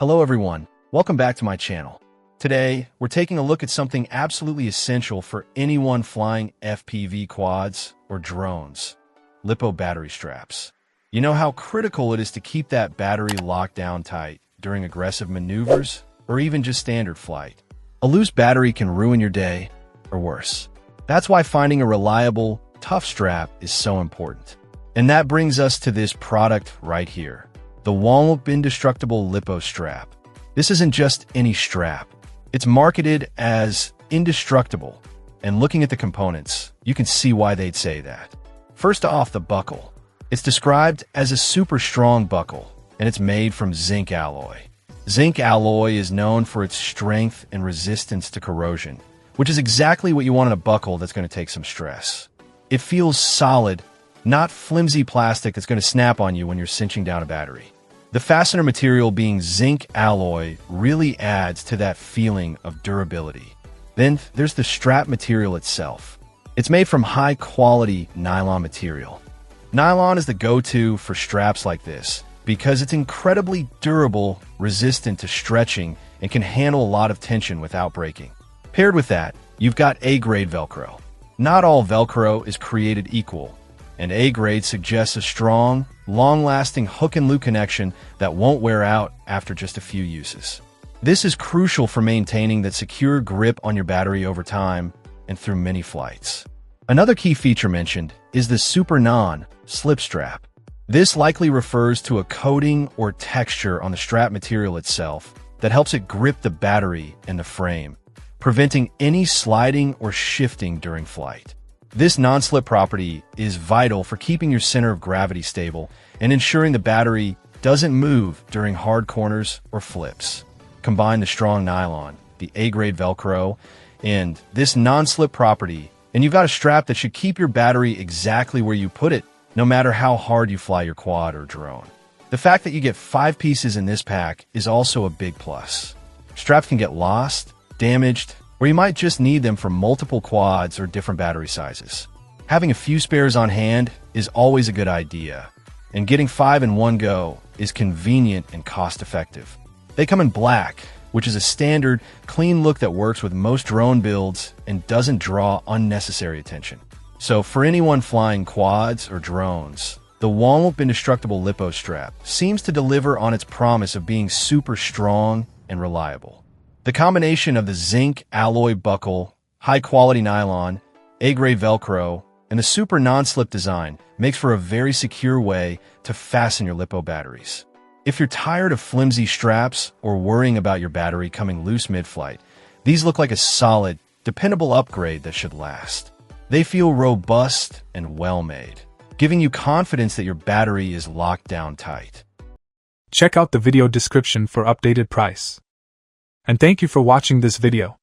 Hello everyone, welcome back to my channel. Today, we're taking a look at something absolutely essential for anyone flying FPV quads or drones: Lipo battery straps. You know how critical it is to keep that battery locked down tight during aggressive maneuvers or even just standard flight. A loose battery can ruin your day, or worse. That's why finding a reliable, tough strap is so important. And that brings us to this product right here, the Indestructible Lipo strap. This isn't just any strap. It's marketed as indestructible, and looking at the components, you can see why they'd say that. First off, the buckle. It's described as a super strong buckle, and it's made from zinc alloy. Zinc alloy is known for its strength and resistance to corrosion, which is exactly what you want in a buckle that's going to take some stress. It feels solid, not flimsy plastic that's going to snap on you when you're cinching down a battery. The fastener material being zinc alloy really adds to that feeling of durability. Then there's the strap material itself. It's made from high-quality nylon material. Nylon is the go-to for straps like this because it's incredibly durable, resistant to stretching, and can handle a lot of tension without breaking. Paired with that, you've got A-grade Velcro. Not all Velcro is created equal, and A-grade suggests a strong, long-lasting hook-and-loop connection that won't wear out after just a few uses. This is crucial for maintaining that secure grip on your battery over time and through many flights. Another key feature mentioned is the Super Non-Slip strap. This likely refers to a coating or texture on the strap material itself that helps it grip the battery and the frame, preventing any sliding or shifting during flight. This non-slip property is vital for keeping your center of gravity stable and ensuring the battery doesn't move during hard corners or flips. Combine the strong nylon, the A-grade Velcro, and this non-slip property, and you've got a strap that should keep your battery exactly where you put it, no matter how hard you fly your quad or drone. The fact that you get 5 pieces in this pack is also a big plus. Straps can get lost, damaged, or you might just need them for multiple quads or different battery sizes. Having a few spares on hand is always a good idea, and getting 5 in one go is convenient and cost-effective. They come in black, which is a standard, clean look that works with most drone builds and doesn't draw unnecessary attention. So for anyone flying quads or drones, the Indestructible Lipo strap seems to deliver on its promise of being super strong and reliable. The combination of the zinc alloy buckle, high-quality nylon, A-grade Velcro, and the super non-slip design makes for a very secure way to fasten your Lipo batteries. If you're tired of flimsy straps or worrying about your battery coming loose mid-flight, these look like a solid, dependable upgrade that should last. They feel robust and well-made, giving you confidence that your battery is locked down tight. Check out the video description for updated price. And thank you for watching this video.